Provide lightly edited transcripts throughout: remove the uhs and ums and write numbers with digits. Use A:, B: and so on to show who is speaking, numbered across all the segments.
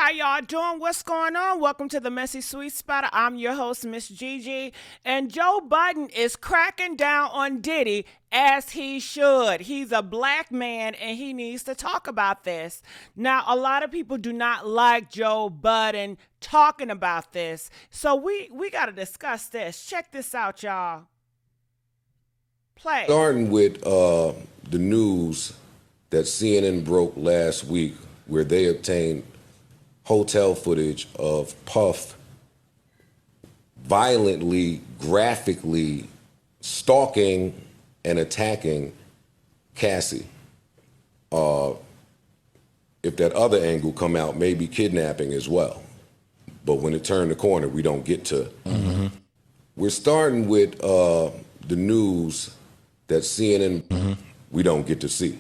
A: How y'all doing? What's going on? Welcome to the Messy Sweet Spot. I'm your host, Miss Gigi. And Joe Budden is cracking down on Diddy as he should. He's a black man and he needs to talk about this. Now, a lot of people do not like Joe Budden talking about this. So we got to discuss this. Check this out, y'all. Play.
B: Starting with the news that CNN broke last week where they obtained hotel footage of Puff violently, graphically stalking and attacking Cassie. If that other angle come out, maybe kidnapping as well. But when it turned the corner, we don't get to. We're starting with the news that CNN we don't get to see.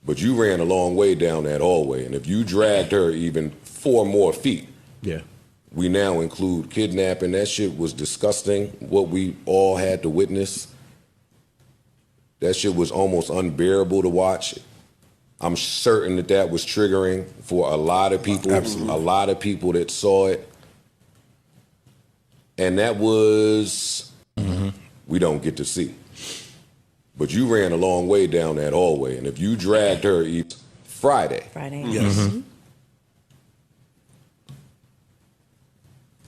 B: But you ran a long way down that hallway, and if you dragged her even 4 more feet, we now include kidnapping. That shit was disgusting, what we all had to witness. That shit was almost unbearable to watch. I'm certain that that was triggering for a lot of people. Absolutely. A lot of people that saw it. And that was, we don't get to see. But you ran a long way down that hallway, and if you dragged her Friday.
C: Yes.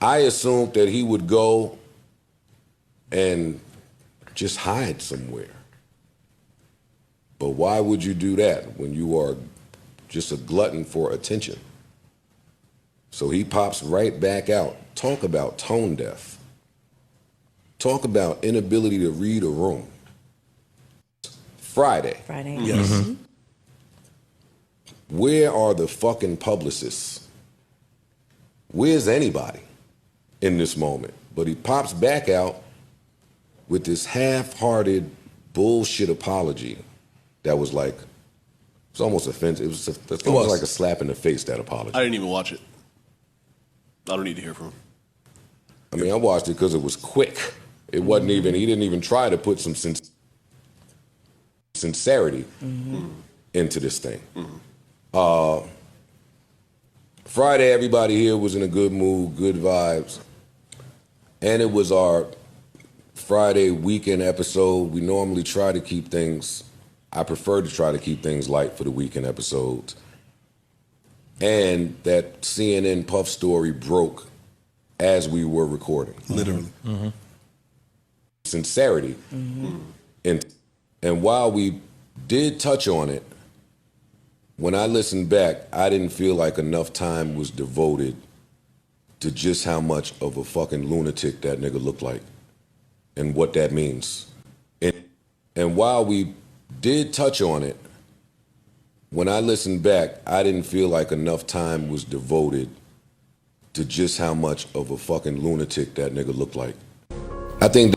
B: I assumed that he would go and just hide somewhere. But why would you do that when you are just a glutton for attention? So he pops right back out. Talk about tone deaf. Talk about inability to read a room. Friday.
C: Yes.
B: Where are the fucking publicists? Where's anybody in this moment? But he pops back out with this half-hearted bullshit apology that was like, it's almost offensive. It was like a slap in the face, that apology.
D: I didn't even watch it. I don't need to hear from him.
B: I mean, I watched it because it was quick. It wasn't even, he didn't even try to put some sincerity into this thing. Friday, everybody here was in a good mood, good vibes. And it was our Friday weekend episode. We normally try to keep things, I prefer to try to keep things light for the weekend episodes. And that CNN Puff story broke as we were recording.
C: Literally.
B: Sincerity. And while we did touch on it, when I listened back, I didn't feel like enough time was devoted to just how much of a fucking lunatic that nigga looked like and what that means. And while we did touch on it, when I listened back, I didn't feel like enough time was devoted to just how much of a fucking lunatic that nigga looked like. I think.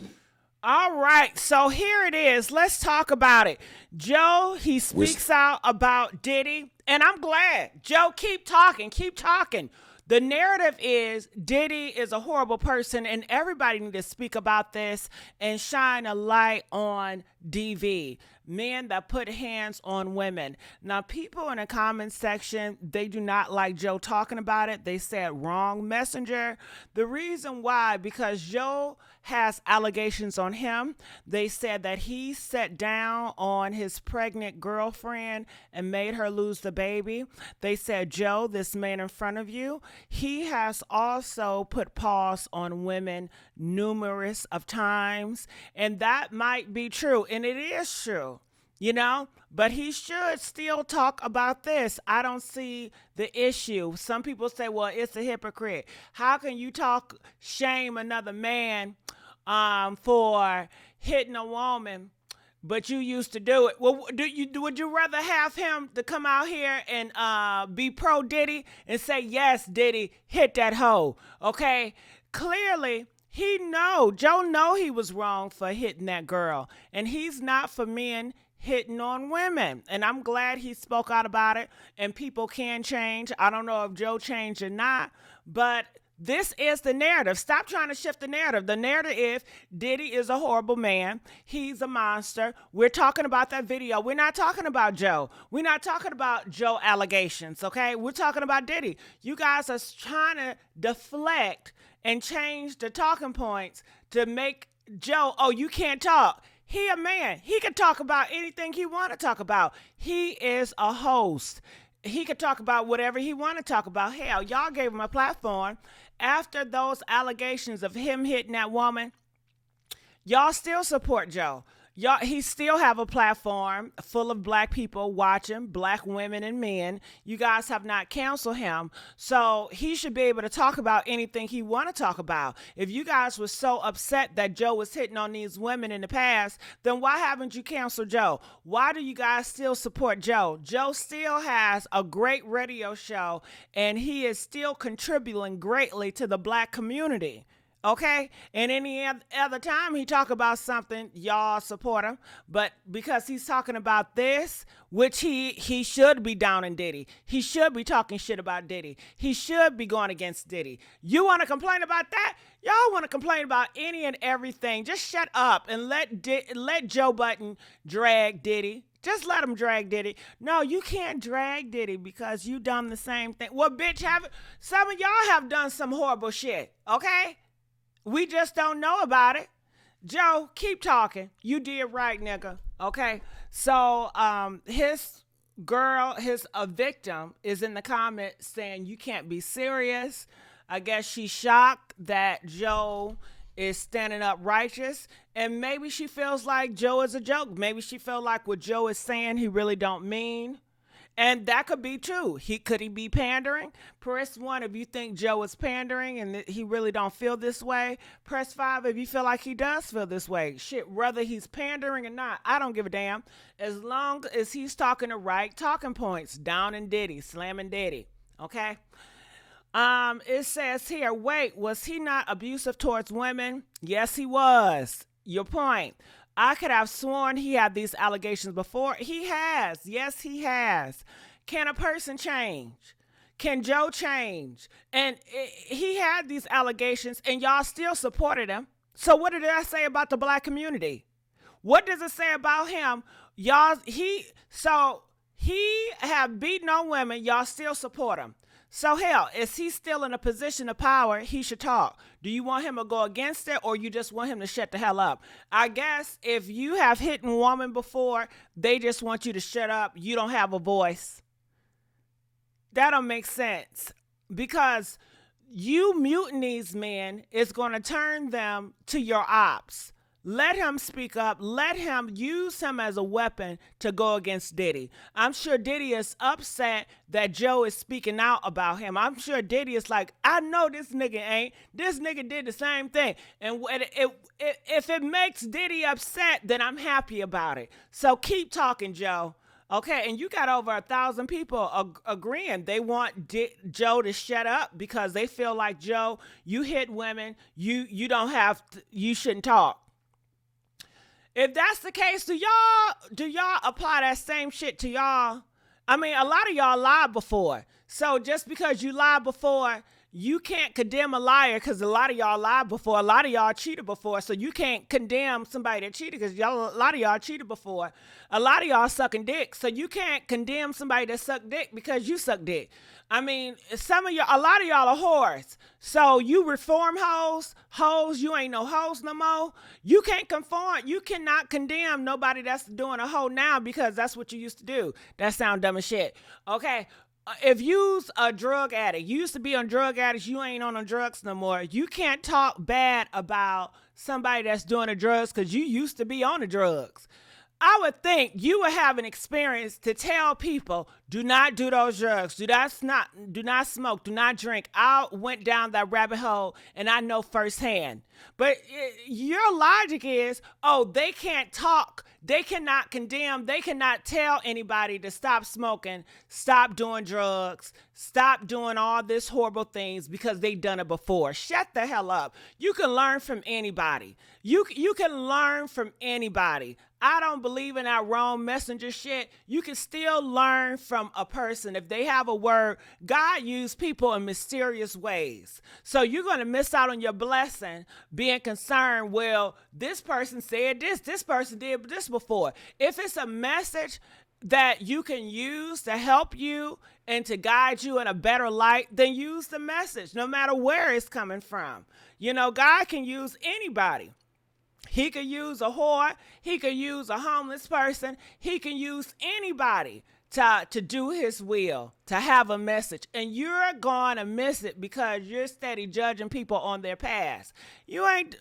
A: All right, so here it is. Let's talk about it. Joe, he speaks out about Diddy, and I'm glad. Joe, keep talking, keep talking. The narrative is Diddy is a horrible person, and everybody need to speak about this and shine a light on DV, men that put hands on women. Now, people in the comment section, they do not like Joe talking about it. They said wrong messenger. The reason why, because Joe has allegations on him. They said that he sat down on his pregnant girlfriend and made her lose the baby. They said, Joe, this man in front of you, he has also put paws on women numerous of times. And that might be true. And it is true. You know, but he should still talk about this. I don't see the issue. Some people say, well, it's a hypocrite. How can you shame another man for hitting a woman, but you used to do it? Well, would you rather have him to come out here and be pro Diddy and say, yes, Diddy, hit that hoe, okay? Clearly, Joe know he was wrong for hitting that girl, and he's not for men hitting on women. And I'm glad he spoke out about it, and people can change. I don't know if Joe changed or not, but This is the narrative. Stop trying to shift the narrative. The narrative is Diddy is a horrible man. He's a monster. We're talking about that video. We're not talking about Joe. We're not talking about Joe allegations, okay? We're talking about Diddy. You guys are trying to deflect and change the talking points to make Joe, oh, you can't talk. He a man. He can talk about anything he want to talk about. He is a host. He could talk about whatever he want to talk about. Hell, y'all gave him a platform. After those allegations of him hitting that woman, y'all still support Joe. Y'all, he still have a platform full of black people watching, black women and men. You guys have not canceled him. So he should be able to talk about anything he want to talk about. If you guys were so upset that Joe was hitting on these women in the past, then why haven't you canceled Joe? Why do you guys still support Joe? Joe still has a great radio show, and he is still contributing greatly to the black community. Okay, and any other time he talk about something, y'all support him. But because he's talking about this, which he should be down in Diddy. He should be talking shit about Diddy. He should be going against Diddy. You want to complain about that? Y'all want to complain about any and everything. Just shut up and let Joe Budden drag Diddy. Just let him drag Diddy. No, you can't drag Diddy because you done the same thing. Well, bitch, some of y'all have done some horrible shit, okay? We just don't know about it. Joe, keep talking. You did right, nigga. Okay? So, his victim is in the comments saying you can't be serious. I guess she's shocked that Joe is standing up righteous. And maybe she feels like Joe is a joke. Maybe she feels like what Joe is saying he really don't mean. And that could be true. Could he be pandering? Press 1 if you think Joe is pandering and he really don't feel this way. Press 5 if you feel like he does feel this way. Shit, whether he's pandering or not, I don't give a damn. As long as he's talking the right talking points, down in Diddy, slamming Diddy. Okay? It says here, wait, was he not abusive towards women? Yes, he was. Your point. I could have sworn he had these allegations before. He has. Yes, he has. Can a person change? Can Joe change? And he had these allegations and y'all still supported him. So what did I say about the black community? What does it say about him? Y'all, he have beaten on women. Y'all still support him. So hell, is he still in a position of power? He should talk. Do you want him to go against it or you just want him to shut the hell up? I guess if you have hit a woman before, they just want you to shut up. You don't have a voice. That don't make sense because you muting these men is going to turn them to your ops. Let him speak up. Let him use him as a weapon to go against Diddy. I'm sure Diddy is upset that Joe is speaking out about him. I'm sure Diddy is like, I know this nigga ain't. This nigga did the same thing. And if it makes Diddy upset, then I'm happy about it. So keep talking, Joe. Okay, and you got over 1,000 people agreeing. They want Joe to shut up because they feel like, Joe, you hit women. You shouldn't talk. If that's the case, do y'all apply that same shit to y'all? I mean, a lot of y'all lied before. So just because you lied before, you can't condemn a liar because a lot of y'all lied before. A lot of y'all cheated before. So you can't condemn somebody that cheated because a lot of y'all cheated before. A lot of y'all sucking dick. So you can't condemn somebody that sucked dick because you suck dick. I mean, a lot of y'all are whores. So you reform hoes, you ain't no hoes no more. You can't conform. You cannot condemn nobody that's doing a hoe now because that's what you used to do. That sound dumb as shit. Okay. If you's a drug addict, you used to be on drug addicts, you ain't on drugs no more. You can't talk bad about somebody that's doing the drugs because you used to be on the drugs. I would think you would have an experience to tell people, do not do those drugs, do not smoke, do not drink. I went down that rabbit hole and I know firsthand. But your logic is, oh, they can't talk They cannot condemn, they cannot tell anybody to stop smoking, stop doing drugs, stop doing all this horrible things because they've done it before. Shut the hell up. You can learn from anybody. You can learn from anybody. I don't believe in that wrong messenger shit. You can still learn from a person. If they have a word, God used people in mysterious ways. So you're going to miss out on your blessing being concerned, well, this person said this person did this before. If it's a message that you can use to help you and to guide you in a better light, then use the message, no matter where it's coming from. You know, God can use anybody. He could use a whore. He could use a homeless person. He can use anybody to do his will, to have a message. And you're going to miss it because you're steady judging people on their past. You ain't,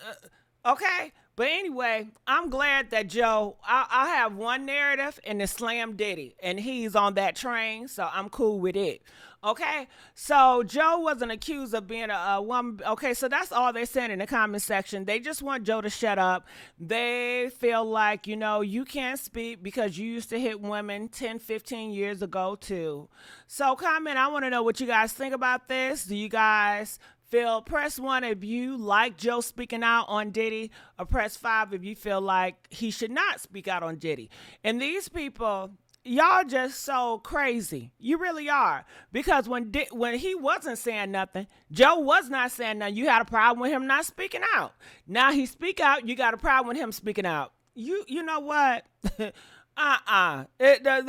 A: okay? But anyway, I'm glad that Joe, I have one narrative and it's Slam Diddy. And he's on that train, so I'm cool with it. Okay, so Joe wasn't accused of being a woman. Okay, so that's all they're saying in the comment section. They just want Joe to shut up. They feel like, you know, you can't speak because you used to hit women 10, 15 years ago too. So comment, I want to know what you guys think about this. Do you guys feel, press 1 if you like Joe speaking out on Diddy, or press 5 if you feel like he should not speak out on Diddy. And these people, y'all just so crazy. You really are. Because when he wasn't saying nothing, Joe was not saying nothing, you had a problem with him not speaking out. Now he speak out, you got a problem with him speaking out. You know what? The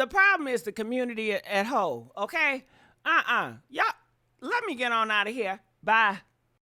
A: problem is the community at whole, okay? Y'all, let me get on out of here. Bye.